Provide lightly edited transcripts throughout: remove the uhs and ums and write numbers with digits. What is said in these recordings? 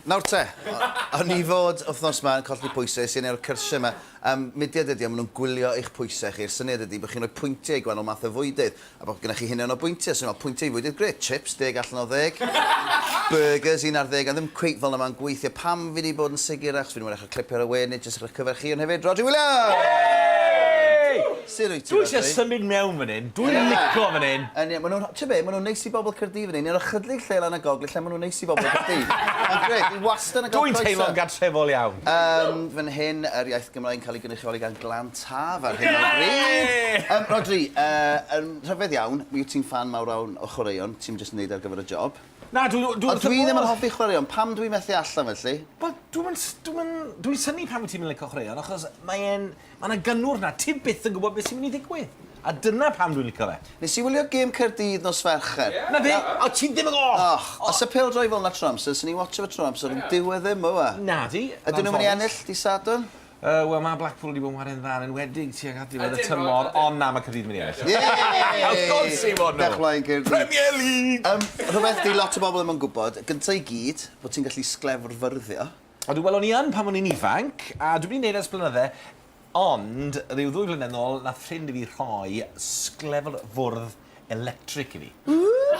Nawr te, o'n i fod wythnos yma yn colli pwysau sy'n ew'r cyrsiau yma. Mudiad ydy, maen nhw'n gwylio eich pwysau chi. Syniad ydy bod chi'n rhoi pwyntiau i gwannol math o fwydydd. A bod gennych chi hynny o bwyntiau. So pwyntiau i fwydydd, gret. Chips, 10 allan o 10. Burgers, 1 ar 10. A ddim cweit fel yma'n gweithio. Pam fi wedi bod yn sigur achos fi wedi bod clipiau ar y wenu, jyst ar y cyfer chi. Ond hefyd, Rhodri Williams! Sut wyt ti? Dwi eisiau symud mewn fan hyn. Dwi'n lico fan hyn. Maen nhw'n neis i bobl Caerdydd fan hyn. Ni'n ychydig lle lan y gogl lle maen nhw'n neis i bobl Caerdydd. Yn gret, i wastad yn y gogl. Dwi'n teimlo'n gartrefol iawn. Fan hyn, yr iaith Gymraeg yn cael ei gynrychioli gan Glan Taf ar hyn o bryd. Rhodri, rhyfedd iawn, mi wyt ti'n fan mawr iawn o chwaraeon, ti'n jyst yn neud ar gyfer y job. Na, dwi ddim yn hoffi chwaraeon, pam dwi'n methu allan felly? Dwi'n synnu pam wyt ti'n mynd licio chwaraeon, achos mae yna gynnwr na, ti byth yn gwybod beth sy'n mynd i ddigwydd. A dyna pam dwi'n licio fe. Nes i wylio gêm Caerdydd nos Fercher. Na fe, o ti ddim yn gwybod! Os y pêl-droi fel na tro amser, sy'n ni'n watcho fe tro amser, yn diwedd ddim yma. Na di. Ydyn nhw'n mynd i ennill, di Sadwrn? Wel, mae Blackpool wedi bod yn warin dda yn wedig tuag at diwedd y tymor, ond na, mae Caerdydd mynd i ennill. Yeee! Of course i fod nhw! Dechlain Caerdydd. Premier League! Rhywbeth di lot o bobl ddim yn gwybod, gyntaf i gyd, bod ti'n gallu sglefrfyrddio. O, dwi'n welwn i yn pan o'n i'n ifanc, a dwi'n mynd i wneud ers blynydde, ond rhyw 2 blynedd nôl, nath ffrind i fi rhoi sglefrfwrdd electric i fi.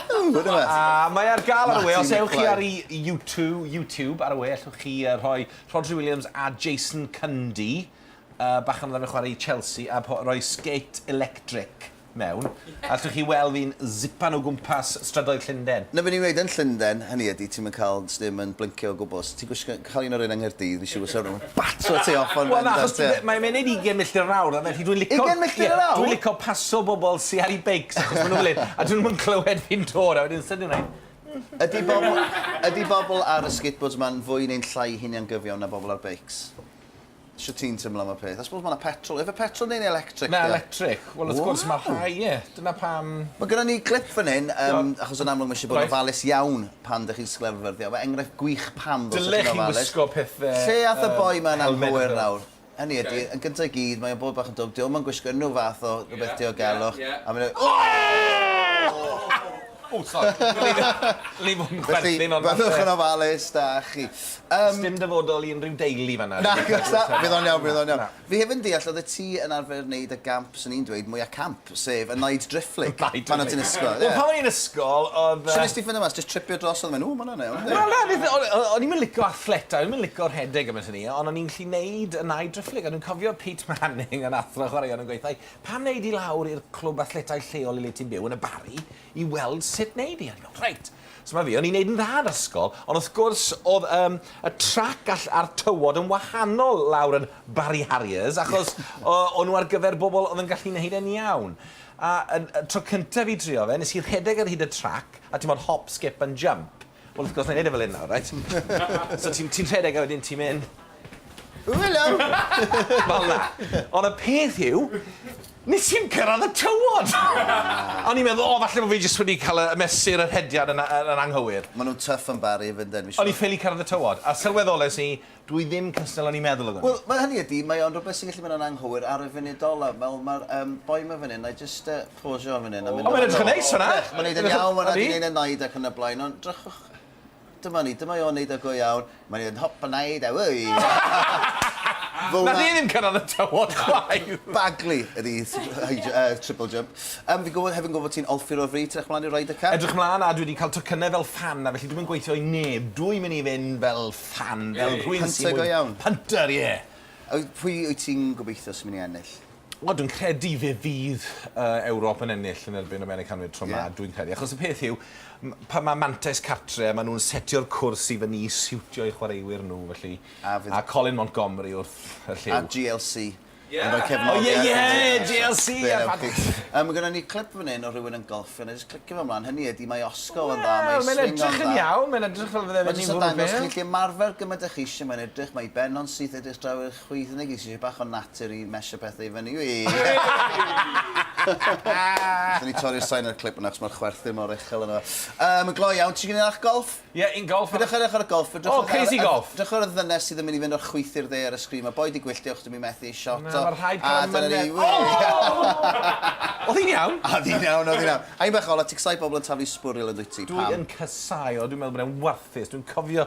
A mae ar gael ar y we, os ewch chi ar YouTube ar y we, allwch chi rhoi Rhodri Williams a Jason Cundy, bachan oedd yn chwarae i Chelsea, a rhoi skate electric mewn. Allwch chi weld fi'n zipan o gwmpas strydoedd Llundain. Na fe ni'n weid yn Llundain, hynny ydy, ti'n mynd cael ddim yn blincio o gwbl. Ti'n gwisgo cael un o'r un Nghaerdydd, fi siŵr bod rhywun batro ti off o'n Wel na, achos mae'n mynd 20 milltir yr awr, a felly dwi'n licio... 20 milltir yr awr? Dwi'n licio paso bobl sy'n ar ei beics, achos maen nhw'n lyn, a dwi'n mynd clywed fi'n dod, a wedyn sydyn nhw'n Ydy bobl ar y skateboards ma'n fwy neu'n llai hynny'n gyfiawn na bobl ar beics? Sio ti'n tymlo am y peth? I suppose mae'na petrol. Efe petrol neu'n electric? Na, electric. Wel, wrth gwrs mae rhai, ie. Dyna pam... Mae gennym ni clip fan hyn, achos yn amlwg mae eisiau bod yn ofalus iawn pan ydych chi'n sglefrfyddio. Mae enghraifft gwych pam ddod Dyle chi wisgo pethau... Lle ath y boi ma'n anghywir nawr? Hynny ydy, yn gyntaf i gyd, mae'n bod bach yn dwb. Diolch yn gwisgo unrhyw fath o rhywbeth diogelwch. A mae'n... O, sorry. Li fod yn chwerthin ond... Byddwch yn ofalus, da chi. Sdim dyfodol i unrhyw deulu fan'na. Na, bydd o'n iawn. Fi hefyd yn deall, oedd y ti yn arfer wneud y gamp, sy'n ni'n dweud, mwy o camp, sef y naid drifflig. Pan oedd ti'n ysgol. Wel, pan o'n i'n ysgol, oedd... So nes ti ffynd yma, just tripio dros, oedd yn ma'n yna. Wel, na, o'n i'n mynd licio athleta, o'n i'n mynd licio rhedeg yma sy'n ni, ond o'n i'n gallu neud y naid drifflig, a dwi'n cofio Pete Manning yn athro chwaraeon yn gweithio, pam neud i lawr i'r clwb athletau lleol i le ti'n byw yn y Bari, i weld sut neud i. Reit. So mae fi, o'n i'n neud yn dda yn ysgol, ond wrth gwrs oedd y trac a'r tywod yn wahanol lawr yn Barry Harriers, achos o'n nhw ar gyfer bobl oedd yn gallu neud e'n iawn. A tro cyntaf fi drio fe, nes i rhedeg ar hyd y trac, a ti'n bod hop, skip and jump. Wel, wrth gwrs, na'n neud e fel un nawr, right? So ti'n rhedeg a wedyn ti'n mynd... Helo! Fel na. Ond y peth yw, nes i'n cyrraedd y tywod! O'n i'n meddwl, falle bod fi jyst wedi cael y mesur yr hediad yn anghywir. Maen nhw'n tuff yn Bari, fynd yn. O'n i'n ffili cyrraedd y tywod, a sylweddolais i, dwi ddim cystal o'n i'n meddwl o hwnnw. Wel, mae hynny ydi, mae o'n rhywbeth sy'n gallu mynd yn anghywir ar y funudola. Fel mae'r boi ma fan hyn, na i just posio fan hyn. O, mae'n edrych yn neis hwnna. Mae'n neud yn iawn, mae'n neud yn naid ac yn y blaen, ond drychwch. Dyma ni, dyma o'n neud o go iawn. Mae'n neud yn hop yn naid, a wei. Na di ddim cyrraedd y tywod chwaith. Bagli ydi triple jump. Fi hefyd gwybod ti'n olffir o fri, ti'n edrych mlaen i roed y car? Edrych mlaen a dwi wedi cael tocynnau fel fan, a felly dwi'n gweithio i neb. Dwi'n mynd i fynd fel fan, fel rhywun sy'n... Hunter go iawn? Hunter, ie. Pwy wyt ti'n gobeithio sy'n mynd i ennill? O, dwi'n credu fe fydd Ewrop yn ennill yn erbyn o Americanwyr tro yma, dwi'n credu. Achos y peth yw, pan mae mantais cartre, maen nhw'n setio'r cwrs i fyny i siwtio eu chwaraewyr nhw, felly. A Colin Montgomery wrth y lliw. A GLC. O, ie, GLC! Mae gennym ni clip fan hyn o rhywun yn golfio, na jyst clicio fe ymlaen. Hynny ydi, mae osgol yn dda, mae'n edrych yn iawn, mae'n edrych fel fydde fe'n ni'n fwrw beth. Mae'n jyst yn dangos chi lle marfer gymaint eich eisiau, mae'n edrych, mae benon sydd edrych draw i'r chwyth yn eich eisiau, bach o natur i mesio pethau i fyny. Dyn ni torri'r sain ar y clip yna, chos mae'r chwerthin mor uchel yna. Yn glo iawn, ti'n gyda'n eich golf? Ie, un golf. Fydwch ar y golf. crazy golf. Fydwch ar y ddynes sydd yn mynd i fynd o'r chwythu'r dde ar y sgrin. Mae boi di gwylltio, chdi mi methu i shot o. Mae'r rhaid cael mynedd. Oedd hi'n iawn? Oedd hi'n iawn. A'n bech ola, ti'n cysau bobl yn taflu sbwriel yn dwyt ti? Dwi yn cysau o, dwi'n meddwl bod e'n warthus. Dwi'n cofio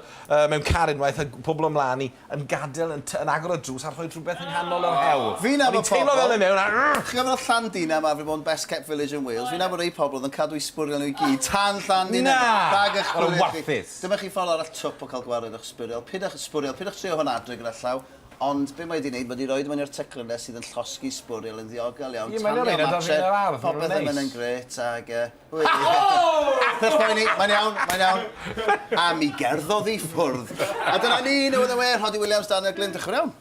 mewn carin waith y pobl ymlaen yn gadael yn agor y drws a rhoi rhywbeth yng nghanol yr hewl. Fi'n am y pobl. teimlo fel yn mewn. Chi'n gwybod Llandina yma, fi bod yn best kept village in Wales. Fi'n am rei pobl yn cadw i sbwriel nhw i gyd. Tan Llandina. Bag eich Mae'n warthus. Dyma chi ffordd arall twp o cael gwared o'ch sbwriel. Pidach trio hwn adre gyda llaw. Ond be mae wedi gwneud, mae wedi rhoi mewn i'r tecl yna sydd yn llosgi sbwriel yn ddiogel iawn. Ie, mae'n rhaid yn dod i'r ardd. Popeth yn mynd yn gret ag... Pech poeni, mae'n iawn. A mi gerddodd i ffwrdd. A dyna ni, Rhodri Williams, Dan Glyn, dechrau iawn.